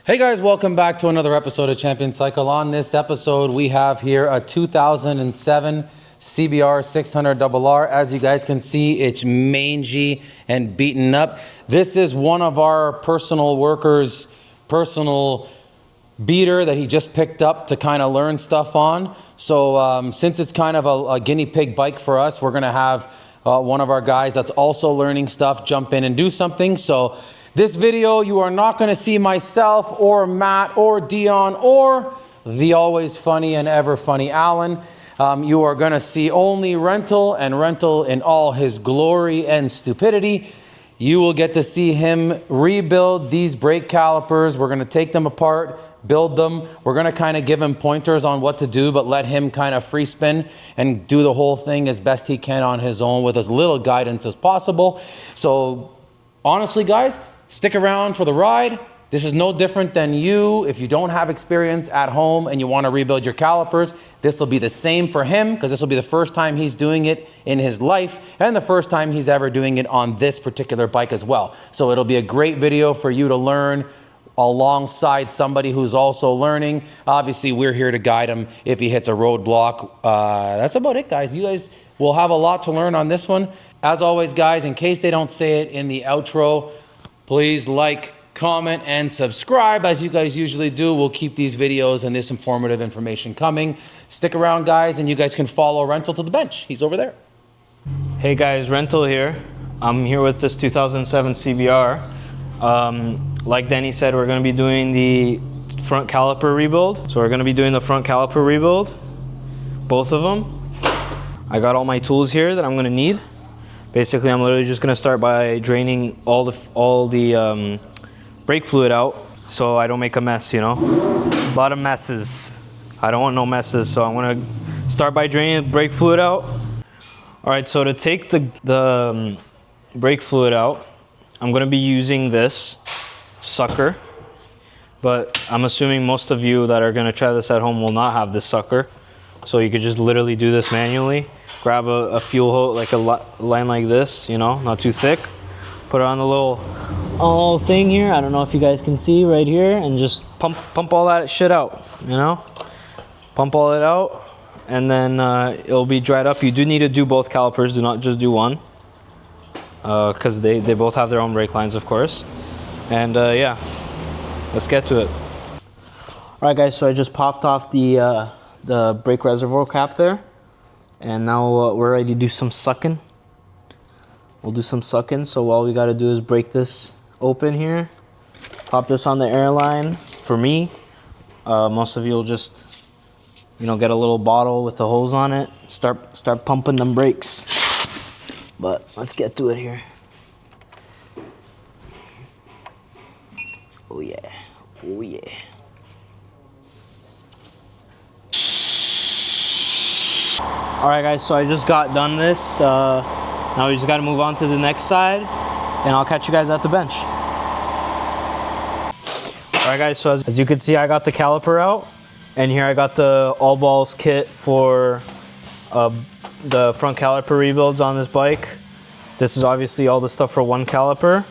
Hey guys, welcome back to another episode of Champion Cycle. On this episode, we have here a 2007 CBR-600RR. As you guys can see, it's mangy and beaten up. This is one of our personal workers' personal beater that he just picked up to kind of learn stuff on. So since it's kind of a guinea pig bike for us, we're gonna have one of our guys that's also learning stuff jump in and do something. So this video, you are not going to see myself or Matt or Dion or the always funny and ever funny Alan. You are going to see only Rental, and Rental in all his glory and stupidity. You will get to see him rebuild these brake calipers. We're going to take them apart, build them. We're going to kind of give him pointers on what to do, but let him kind of free spin and do the whole thing as best he can on his own with as little guidance as possible. So honestly, guys, stick around for the ride. This is no different than you. If you don't have experience at home and you want to rebuild your calipers, this will be the same for him because this will be the first time he's doing it in his life and the first time he's ever doing it on this particular bike as well. So it'll be a great video for you to learn alongside somebody who's also learning. Obviously, we're here to guide him if he hits a roadblock. That's about it, guys. You guys will have a lot to learn on this one. As always, guys, in case they don't say it in the outro, please like, comment, and subscribe as you guys usually do. We'll keep these videos and this informative information coming. Stick around, guys, and you guys can follow Rental to the bench. He's over there. Hey guys, Rental here. I'm here with this 2007 CBR. Like Danny said, we're going to be doing the front caliper rebuild. So we're going to be doing the front caliper rebuild, both of them. I got all my tools here that I'm going to need. Basically, I'm literally just gonna start by draining all the brake fluid out so I don't make a mess, you know? A lot of messes. I don't want no messes, so I'm gonna start by draining the brake fluid out. All right, so to take the brake fluid out, I'm gonna be using this sucker, but I'm assuming most of you that are gonna try this at home will not have this sucker. So you could just literally do this manually. Grab a fuel hose, like a line like this, you know, not too thick. Put it on the little thing here. I don't know if you guys can see right here, and just pump all that shit out, you know? Pump all it out, and then it'll be dried up. You do need to do both calipers, do not just do one, because they both have their own brake lines, of course. And yeah, let's get to it. All right, guys, so I just popped off the brake reservoir cap there. And now we're ready to do some sucking. We'll do some sucking. So all we got to do is break this open here. Pop this on the airline. For me, most of you will just, you know, get a little bottle with the hose on it. Start pumping them brakes. But let's get to it here. Oh yeah, oh yeah. All right, guys, so I just got done this. Now we just got to move on to the next side, and I'll catch you guys at the bench. All right, guys, so as you can see, I got the caliper out, and here I got the all balls kit for the front caliper rebuilds on this bike. This is obviously all the stuff for one caliper.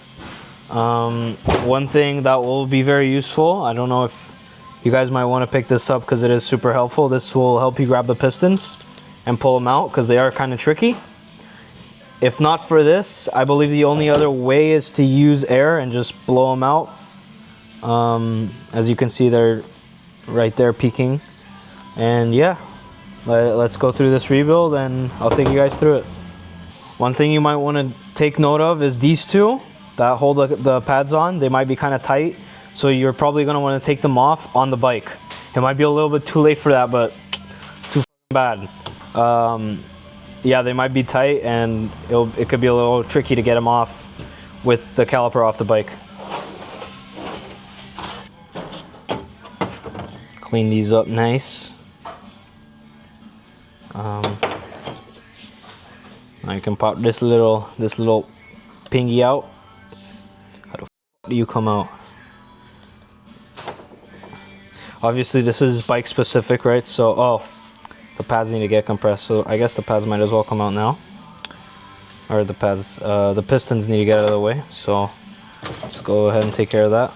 One thing that will be very useful, I don't know if you guys might want to pick this up because it is super helpful. This will help you grab the pistons and pull them out because they are kind of tricky. If not for this, I believe the only other way is to use air and just blow them out. As you can see, they're right there peaking. And yeah, let's go through this rebuild and I'll take you guys through it. One thing you might want to take note of is these two that hold the pads on. They might be kind of tight, so you're probably going to want to take them off on the bike. It might be a little bit too late for that, but too bad. Yeah, they might be tight, and it could be a little tricky to get them off with the caliper off the bike. Clean these up nice. Now you can pop this little pingy out. How the f do you come out? Obviously, this is bike specific, right? So, the pads need to get compressed, so I guess the pads might as well come out now. Or the pads, the pistons need to get out of the way, so let's go ahead and take care of that.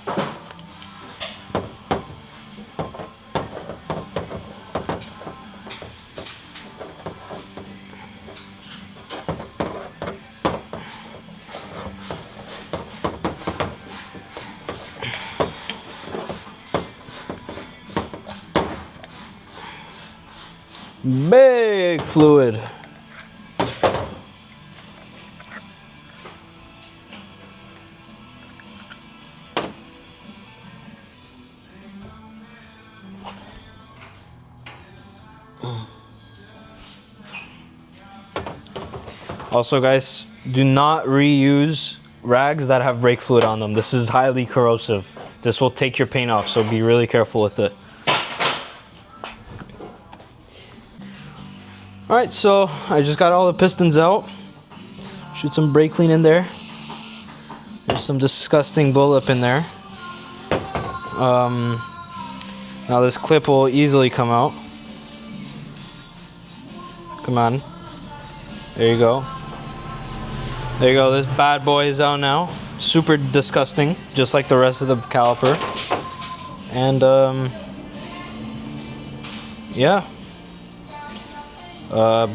Big fluid. Also guys, do not reuse rags that have brake fluid on them. This is highly corrosive. This will take your paint off, so be really careful with it. Alright, so I just got all the pistons out. Shoot some brake clean in there. There's some disgusting buildup in there. Now this clip will easily come out. Come on. There you go. There you go, this bad boy is out now. Super disgusting, just like the rest of the caliper. And yeah.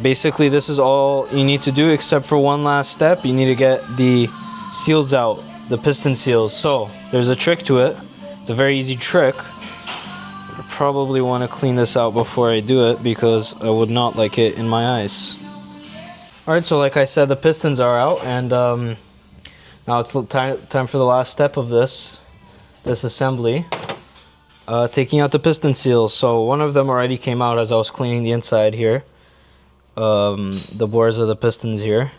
Basically this is all you need to do except for one last step. You need to get the seals out, the piston seals. So there's a trick to it. It's a very easy trick. I probably want to clean this out before I do it because I would not like it in my eyes. Alright, so like I said, the pistons are out, and now it's time for the last step of this assembly. Taking out the piston seals. So one of them already came out as I was cleaning the inside here. The bores of the pistons here.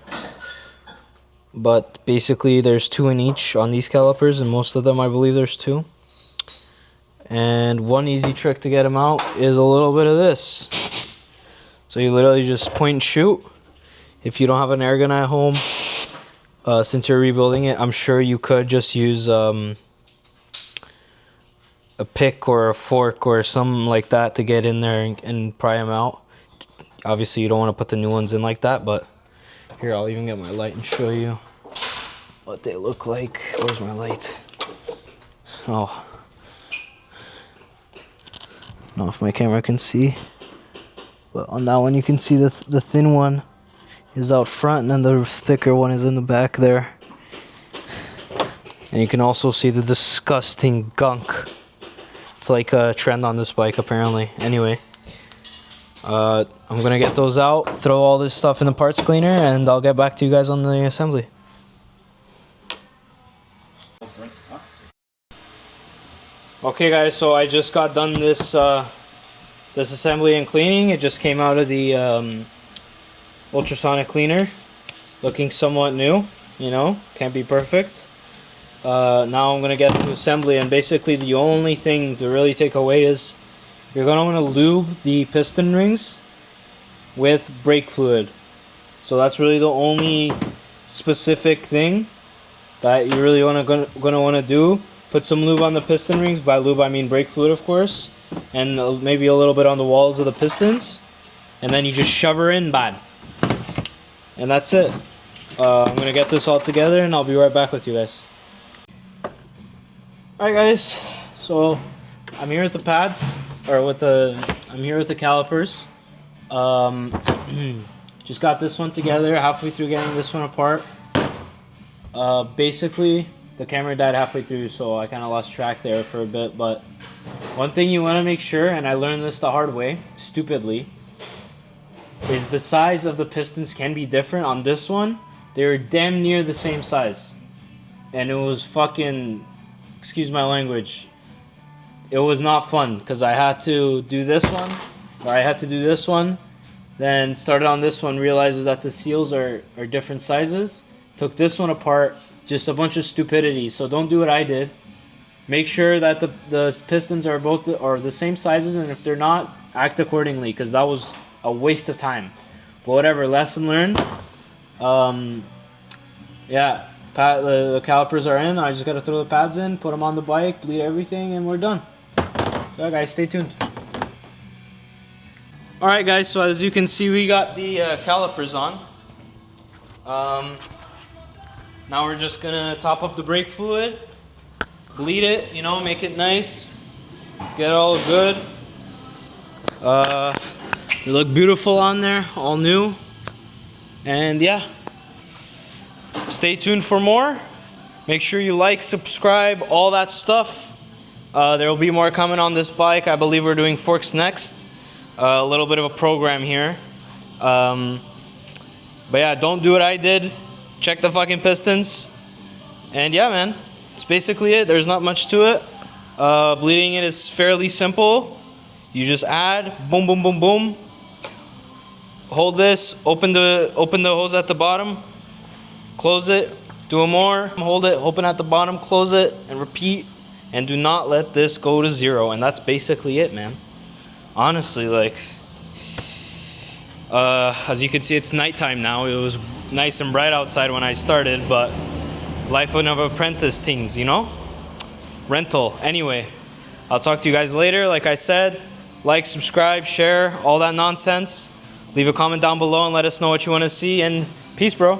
But basically there's 2 in each on these calipers, and most of them I believe there's 2. And one easy trick to get them out is a little bit of this. So you literally just point and shoot. If you don't have an air gun at home, since you're rebuilding it, I'm sure you could just use a pick or a fork or something like that to get in there and pry them out. Obviously you don't want to put the new ones in like that, but here, I'll even get my light and show you what they look like. Where's my light? Oh. I don't know if my camera can see, but on that one you can see the thin one is out front, and then the thicker one is in the back there. And you can also see the disgusting gunk. It's like a trend on this bike apparently. Anyway, I'm gonna get those out, throw all this stuff in the parts cleaner, and I'll get back to you guys on the assembly. Okay guys, so I just got done this this assembly and cleaning. It just came out of the ultrasonic cleaner, looking somewhat new, you know, can't be perfect. Now I'm gonna get to assembly, and basically the only thing to really take away is you're gonna want to lube the piston rings with brake fluid. So that's really the only specific thing that you really gonna want to do. Put some lube on the piston rings. By lube I mean brake fluid, of course, and maybe a little bit on the walls of the pistons, and then you just shove her in bad. And that's it. I'm gonna get this all together and I'll be right back with you guys. Alright guys, so I'm here with the pads, or I'm here with the calipers. Just got this one together, halfway through getting this one apart. Basically the camera died halfway through, so I kind of lost track there for a bit, but one thing you want to make sure, and I learned this the hard way, stupidly, is the size of the pistons can be different. On this one, they're damn near the same size. And it was fucking, excuse my language, it was not fun, because I had to do this one, or I had to do this one, then started on this one, realizes that the seals are different sizes, took this one apart, just a bunch of stupidity. So don't do what I did. Make sure that the pistons are both the same sizes, and if they're not, act accordingly, because that was a waste of time. But whatever, lesson learned. Yeah, the calipers are in. I just gotta throw the pads in, put them on the bike, bleed everything, and we're done. So guys, stay tuned. Alright guys, so as you can see, we got the calipers on. Now we're just gonna top up the brake fluid, bleed it, you know, make it nice, get it all good. They look beautiful on there, all new. And yeah, stay tuned for more. Make sure you like, subscribe, all that stuff. There will be more coming on this bike. I believe we're doing forks next. a little bit of a program here. But yeah, don't do what I did. Check the fucking pistons. And yeah, man, that's basically it. There's not much to it. Bleeding it is fairly simple. You just add, boom, boom, boom, boom. Hold this, open the hose at the bottom, close it, do more, hold it, open at the bottom, close it, and repeat. And do not let this go to zero. And that's basically it, man. Honestly, like, as you can see, it's nighttime now. It was nice and bright outside when I started, but life of an apprentice things, you know? Rental. Anyway, I'll talk to you guys later. Like I said, like, subscribe, share, all that nonsense. Leave a comment down below and let us know what you want to see. And peace, bro.